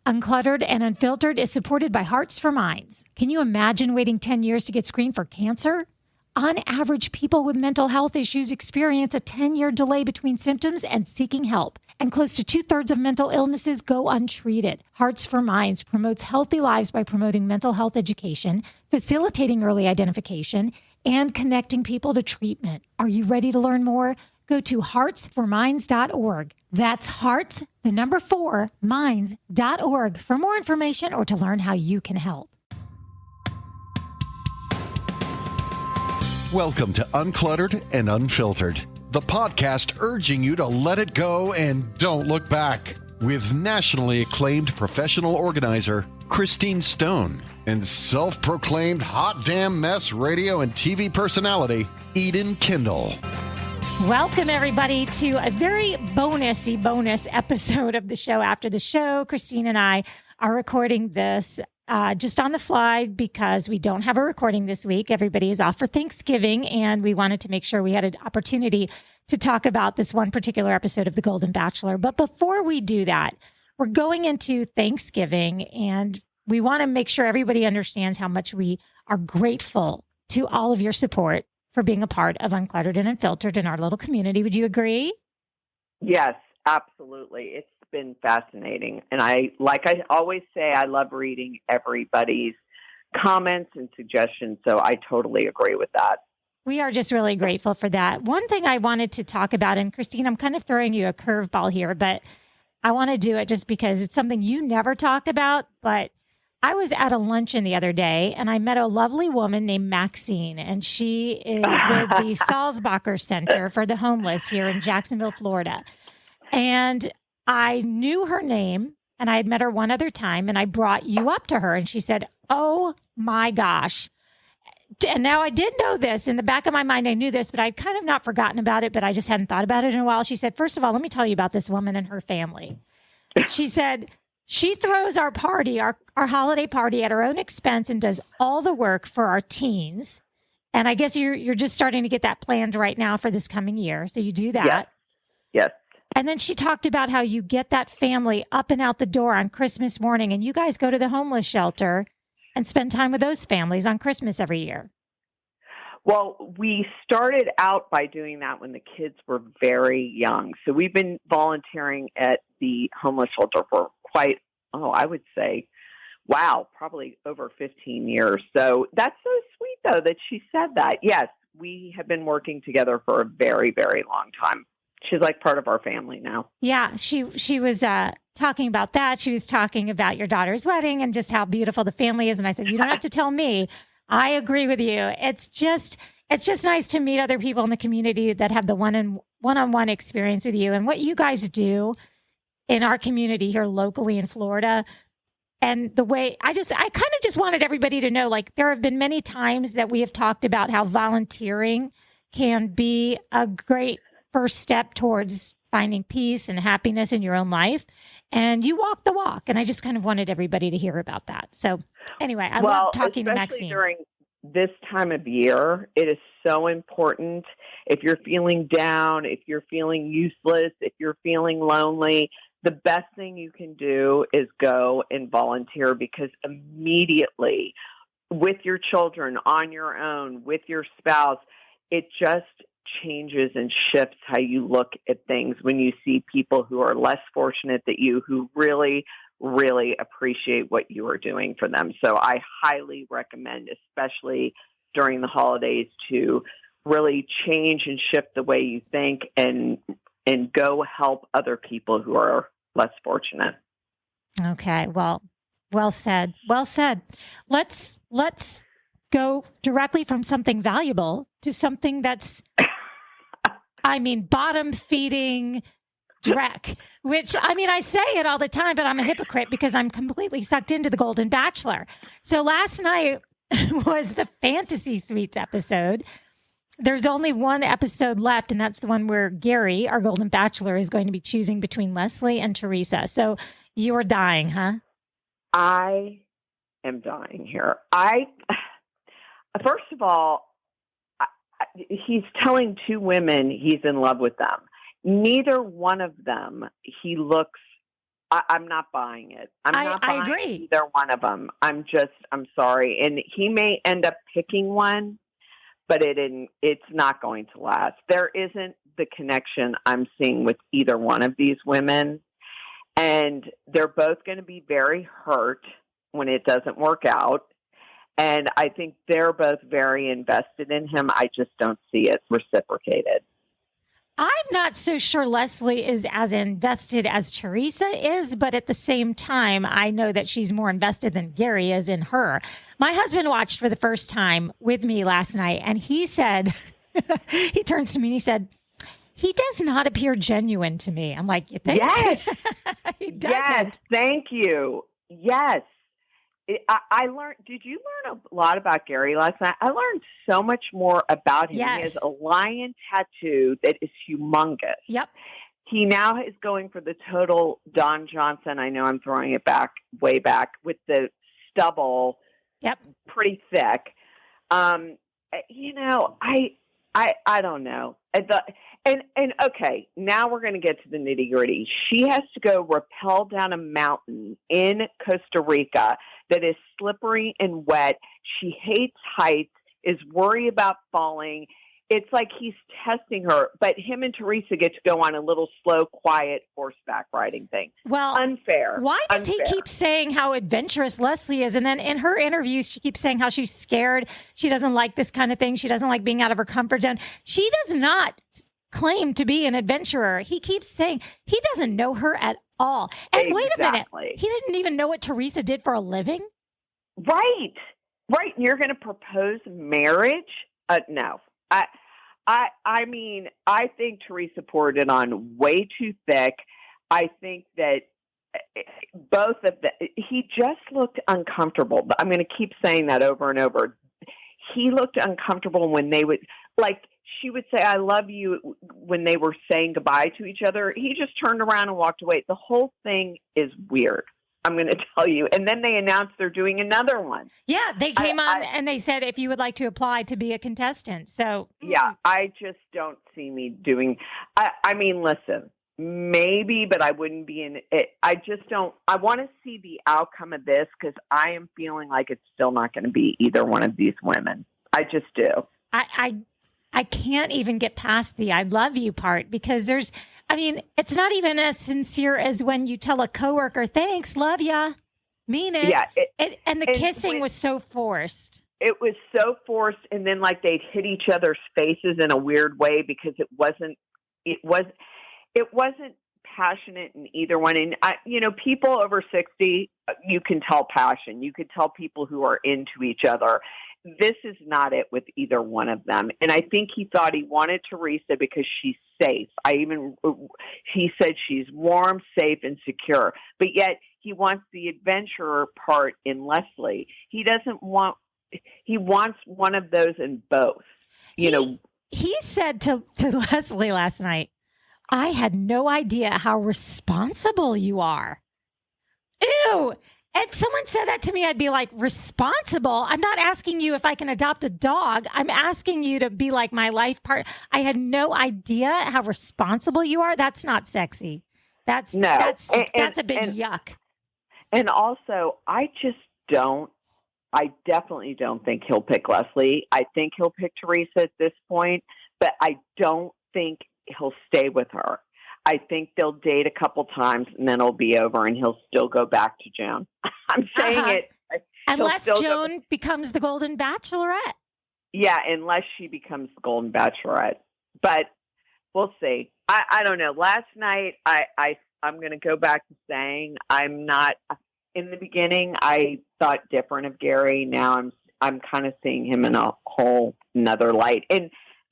Uncluttered and Unfiltered is supported by Hearts for Minds. Can you imagine waiting 10 years to get screened for cancer? On average, people with mental health issues experience a 10-year delay between symptoms and seeking help, and close to 2/3 of mental illnesses go untreated. Hearts for Minds promotes healthy lives by promoting mental health education, facilitating early identification, and connecting people to treatment. Are you ready to learn more? Go to heartsforminds.org. That's hearts, the number 4, minds.org for more information or to learn how you can help. Welcome to Uncluttered and Unfiltered, the podcast urging you to let it go and don't look back. With nationally acclaimed professional organizer Christine Stone and self-proclaimed hot damn mess radio and TV personality Eden Kendall. Welcome, everybody, to a very bonus episode of the show. After the show, Christine and I are recording this just on the fly because we don't have a recording this week. Everybody is off for Thanksgiving, and we wanted to make sure we had an opportunity to talk about this one particular episode of The Golden Bachelor. But before we do that, we're going into Thanksgiving, and we want to make sure everybody understands how much we are grateful to all of your support for being a part of Uncluttered and Unfiltered in our little community. Would you agree? Yes, absolutely. It's been fascinating. And I always say, I love reading everybody's comments and suggestions. So I totally agree with that. We are just really grateful for that. One thing I wanted to talk about, and Christine, I'm kind of throwing you a curveball here, but I want to do it just because it's something you never talk about, but I was at a luncheon the other day and I met a lovely woman named Maxine, and she is with the Salzbacher Center for the Homeless here in Jacksonville, Florida. And I knew her name and I had met her one other time, and I brought you up to her and she said, "Oh my gosh." And now I did know this in the back of my mind. I knew this, but I'd kind of not forgotten about it, but I just hadn't thought about it in a while. She said, "First of all, let me tell you about this woman and her family." She said, she throws our party, our holiday party at her own expense and does all the work for our teens. And I guess you're just starting to get that planned right now for this coming year. So you do that. Yes. And then she talked about how you get that family up and out the door on Christmas morning, and you guys go to the homeless shelter and spend time with those families on Christmas every year. Well, we started out by doing that when the kids were very young. So we've been volunteering at the homeless shelter for I would say, probably over 15 years. So that's so sweet, though, that she said that. Yes, we have been working together for a very, very long time. She's like part of our family now. Yeah, she was talking about that. She was talking about your daughter's wedding and just how beautiful the family is. And I said, you don't have to tell me. I agree with you. It's just nice to meet other people in the community that have the one-on-one experience with you and what you guys do in our community here locally in Florida. And the way I kind of just wanted everybody to know, like, there have been many times that we have talked about how volunteering can be a great first step towards finding peace and happiness in your own life. And you walk the walk. And I just kind of wanted everybody to hear about that. So anyway, I love talking to Maxine. During this time of year, it is so important. If you're feeling down, if you're feeling useless, if you're feeling lonely, the best thing you can do is go and volunteer, because immediately with your children, on your own, with your spouse, it just changes and shifts how you look at things when you see people who are less fortunate than you, who really, really appreciate what you are doing for them. So I highly recommend, especially during the holidays, to really change and shift the way you think and go help other people who are less fortunate. Okay. Well said. Well said. Let's go directly from something valuable to something that's, bottom feeding dreck, which, I say it all the time, but I'm a hypocrite because I'm completely sucked into The Golden Bachelor. So last night was the Fantasy Suites episode. There's only one episode left, and that's the one where Gary, our Golden Bachelor, is going to be choosing between Leslie and Teresa. So you are dying, huh? I am dying here. First of all, he's telling two women he's in love with them. Neither one of them he looks I'm not buying it. I agree. Either one of them. I'm sorry. And he may end up picking one, but it's not going to last. There isn't the connection I'm seeing with either one of these women. And they're both going to be very hurt when it doesn't work out. And I think they're both very invested in him. I just don't see it reciprocated. I'm not so sure Leslie is as invested as Teresa is, but at the same time, I know that she's more invested than Gary is in her. My husband watched for the first time with me last night, and he said, he turns to me and he said, he does not appear genuine to me. I'm like, you think? Yes. He doesn't. Yes. Thank you. Yes. I learned, did you learn a lot about Gary last night? I learned so much more about him. Yes. He has a lion tattoo that is humongous. Yep. He now is going for the total Don Johnson. I know I'm throwing it way back with the stubble. Yep. Pretty thick. You know, I don't know. And okay, now we're going to get to the nitty gritty. She has to go rappel down a mountain in Costa Rica that is slippery and wet. She hates heights, is worried about falling. It's like he's testing her, but him and Teresa get to go on a little slow, quiet horseback riding thing. Well, unfair. Why does he keep saying how adventurous Leslie is? And then in her interviews, she keeps saying how she's scared. She doesn't like this kind of thing. She doesn't like being out of her comfort zone. She does not claim to be an adventurer. He keeps saying he doesn't know her at all. And exactly. Wait a minute. He didn't even know what Teresa did for a living? Right. Right. You're going to propose marriage? No. I mean, I think Teresa poured it on way too thick. I think that both of them, he just looked uncomfortable. I'm going to keep saying that over and over. He looked uncomfortable when they would, like, she would say, I love you when they were saying goodbye to each other. He just turned around and walked away. The whole thing is weird. I'm going to tell you. And then they announced they're doing another one. Yeah, they came on and they said if you would like to apply to be a contestant. So yeah, I just don't see me doing. I mean, listen, maybe, but I wouldn't be in it. I just don't. I want to see the outcome of this because I am feeling like it's still not going to be either one of these women. I just do. I can't even get past the I love you part because it's not even as sincere as when you tell a coworker, thanks, love ya, mean it. Yeah. And the kissing was so forced. It was so forced. And then like they'd hit each other's faces in a weird way because it wasn't passionate in either one. And people over 60, you can tell passion. You could tell people who are into each other. This is not it with either one of them. And I think he thought he wanted Teresa because she's safe. He said she's warm, safe, and secure. But yet he wants the adventurer part in Leslie. He wants one of those in both. He said to Leslie last night, I had no idea how responsible you are. Ew. If someone said that to me, I'd be like, responsible? I'm not asking you if I can adopt a dog. I'm asking you to be like my life part. I had no idea how responsible you are. That's not sexy. That's a big yuck. And also, I definitely don't think he'll pick Leslie. I think he'll pick Teresa at this point, but I don't think he'll stay with her. I think they'll date a couple times and then it'll be over and he'll still go back to Joan. I'm saying it. Unless Joan becomes the Golden Bachelorette. Yeah, unless she becomes the Golden Bachelorette. But we'll see. I don't know. Last night, I'm going to go back to saying I'm not, in the beginning, I thought different of Gary. Now I'm kind of seeing him in a whole nother light.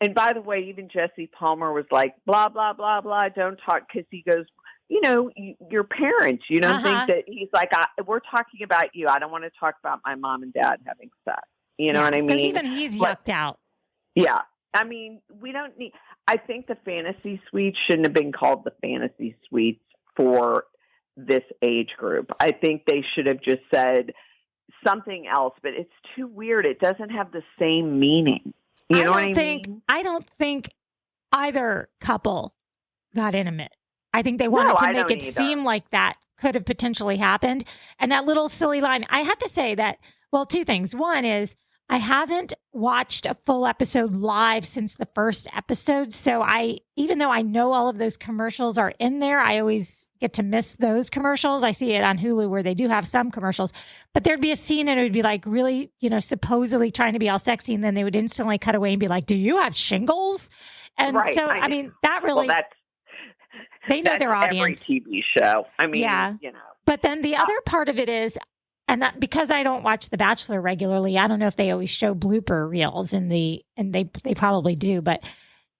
And by the way, even Jesse Palmer was like, blah, blah, blah, blah, don't talk. Because he goes, your parents, you don't think that he's like, we're talking about you. I don't want to talk about my mom and dad having sex. You know what I mean? So even he's yucked out. Yeah. I mean, I think the fantasy suite shouldn't have been called the fantasy suites for this age group. I think they should have just said something else, but it's too weird. It doesn't have the same meaning. You know what I mean? I don't think either couple got intimate. I think they wanted to make it seem like that could have potentially happened. And that little silly line, I have to say that, well, two things. One is I haven't watched a full episode live since the first episode. So even though I know all of those commercials are in there, I always get to miss those commercials. I see it on Hulu where they do have some commercials, but there'd be a scene and it would be like really, supposedly trying to be all sexy. And then they would instantly cut away and be like, do you have shingles? And right. So, I mean, that really, they know their audience. Every TV show. I mean, yeah. But then the other part of it is, and that, because I don't watch The Bachelor regularly, I don't know if they always show blooper reels and they probably do. But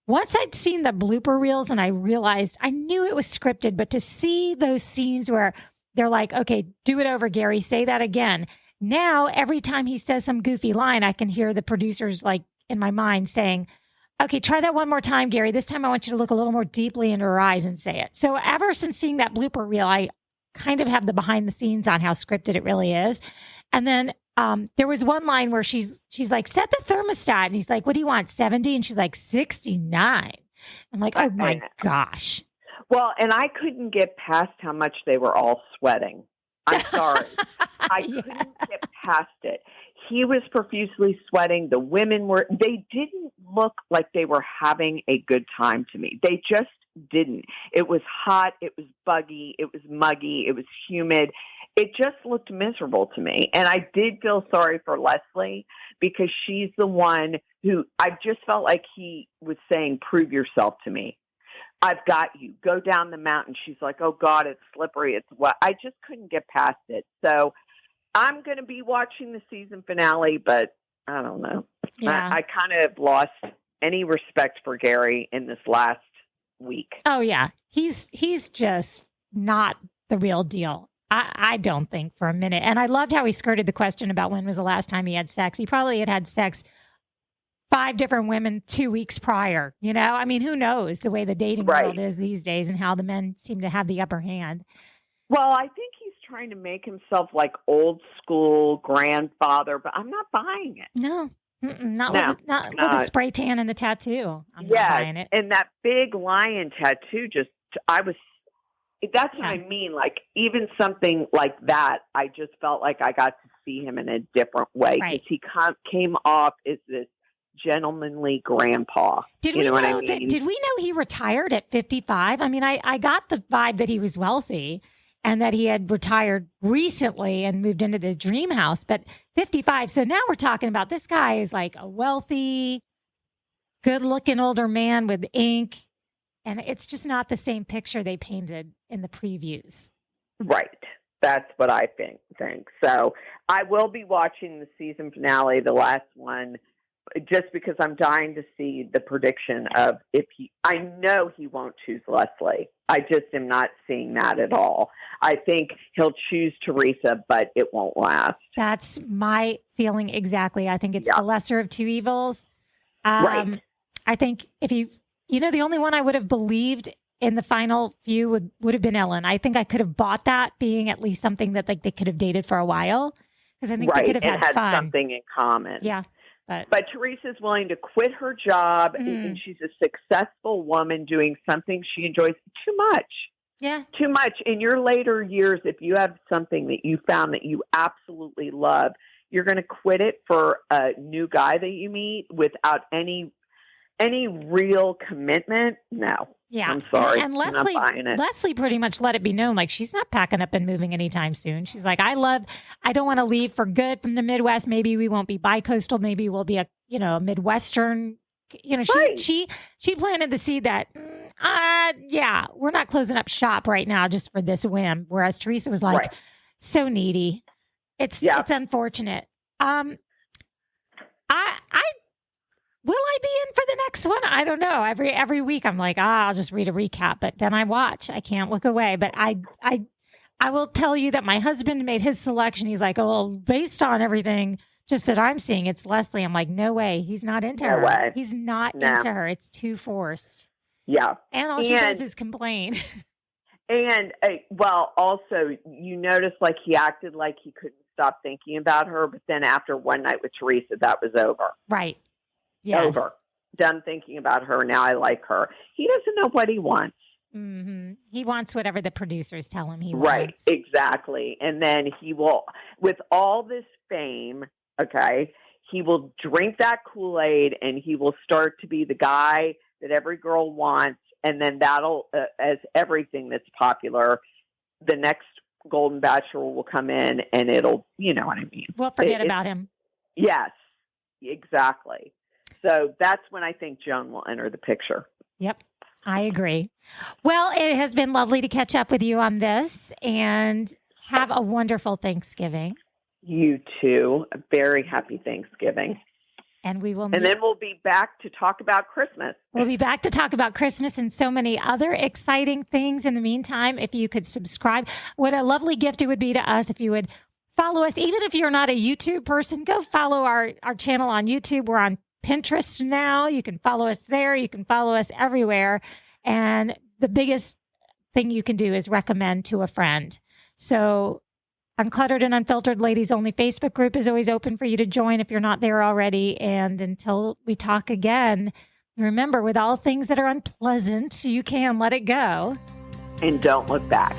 once I'd seen the blooper reels and I realized, I knew it was scripted, but to see those scenes where they're like, okay, do it over, Gary, say that again. Now, every time he says some goofy line, I can hear the producers like in my mind saying, okay, try that one more time, Gary. This time I want you to look a little more deeply into her eyes and say it. So ever since seeing that blooper reel, I kind of have the behind the scenes on how scripted it really is. And then there was one line where she's like, set the thermostat. And he's like, what do you want, 70? And she's like, 69. I'm like, oh my gosh. Well, and I couldn't get past how much they were all sweating. I'm sorry. I couldn't get past it. He was profusely sweating. The women they didn't look like they were having a good time to me. They just didn't. It was hot. It was buggy. It was muggy. It was humid. It just looked miserable to me. And I did feel sorry for Leslie because she's the one who I just felt like he was saying, prove yourself to me. I've got you. Go down the mountain. She's like, oh God, it's slippery. It's wet. I just couldn't get past it. So I'm going to be watching the season finale, but I don't know. Yeah. I kind of lost any respect for Gary in this last week. Oh yeah. He's just not the real deal. I don't think for a minute. And I loved how he skirted the question about when was the last time he had sex. He probably had sex 5 different women 2 weeks prior. I mean, who knows the way the dating world is these days and how the men seem to have the upper hand. Well, I think he's trying to make himself like old school grandfather, but I'm not buying it. No. Not with the spray tan and the tattoo. I'm not buying it. And that big lion tattoo that's what I mean. Like even something like that, I just felt like I got to see him in a different way because he came off as this gentlemanly grandpa. Did we know he retired at 55? I mean, I got the vibe that he was wealthy and that he had retired recently and moved into the dream house, but 55. So now we're talking about this guy is like a wealthy, good looking older man with ink. And it's just not the same picture they painted in the previews. Right. That's what I think. So I will be watching the season finale, the last one, just because I'm dying to see the prediction of I know he won't choose Leslie. I just am not seeing that at all. I think he'll choose Teresa, but it won't last. That's my feeling exactly. I think it's the lesser of two evils. Right. I think if the only one I would have believed in the final few would have been Ellen. I think I could have bought that being at least something that like they could have dated for a while because I think they could have had fun. Something in common. Yeah. But Teresa's willing to quit her job and she's a successful woman doing something she enjoys too much. Yeah. Too much. In your later years, if you have something that you found that you absolutely love, you're going to quit it for a new guy that you meet without any real commitment? No. Yeah. I'm sorry. And I'm not buying it. Leslie pretty much let it be known, like she's not packing up and moving anytime soon. She's like, I don't want to leave for good from the Midwest. Maybe we won't be bi-coastal. Maybe we'll be a Midwestern, she planted the seed that, we're not closing up shop right now just for this whim. Whereas Teresa was like, so needy. It's unfortunate. Will I be in for the next one? I don't know. Every week I'm like, I'll just read a recap, but then I watch. I can't look away. But I will tell you that my husband made his selection. He's like, based on everything just that I'm seeing, it's Leslie. I'm like, no way. He's not into her. Way. He's not into her. It's too forced. Yeah. And all she does is complain. And also you notice like he acted like he couldn't stop thinking about her, but then after one night with Teresa, that was over. Right. Yes. Over. Done thinking about her. Now I like her. He doesn't know what he wants. He wants whatever the producers tell him he Right, wants. exactly. And then he will, with all this fame, okay, he will drink that Kool-Aid and he will start to be the guy that every girl wants. And then that'll, as everything that's popular, the next Golden Bachelor will come in and it'll, you know what I mean? We'll forget about him. Yes, exactly. So that's when I think Joan will enter the picture. Yep, I agree. Well, it has been lovely to catch up with you on this, and have a wonderful Thanksgiving. You too. A very happy Thanksgiving. And we will And then we'll be back to talk about Christmas. We'll be back to talk about Christmas and so many other exciting things. In the meantime, if you could subscribe, what a lovely gift it would be to us if you would follow us. Even if you're not a YouTube person, go follow our channel on YouTube. We're on Pinterest now. You can follow us there. You can follow us everywhere. And the biggest thing you can do is recommend to a friend. So Uncluttered and Unfiltered Ladies Only Facebook group is always open for you to join if you're not there already. And until we talk again, remember, with all things that are unpleasant, you can let it go. And don't look back.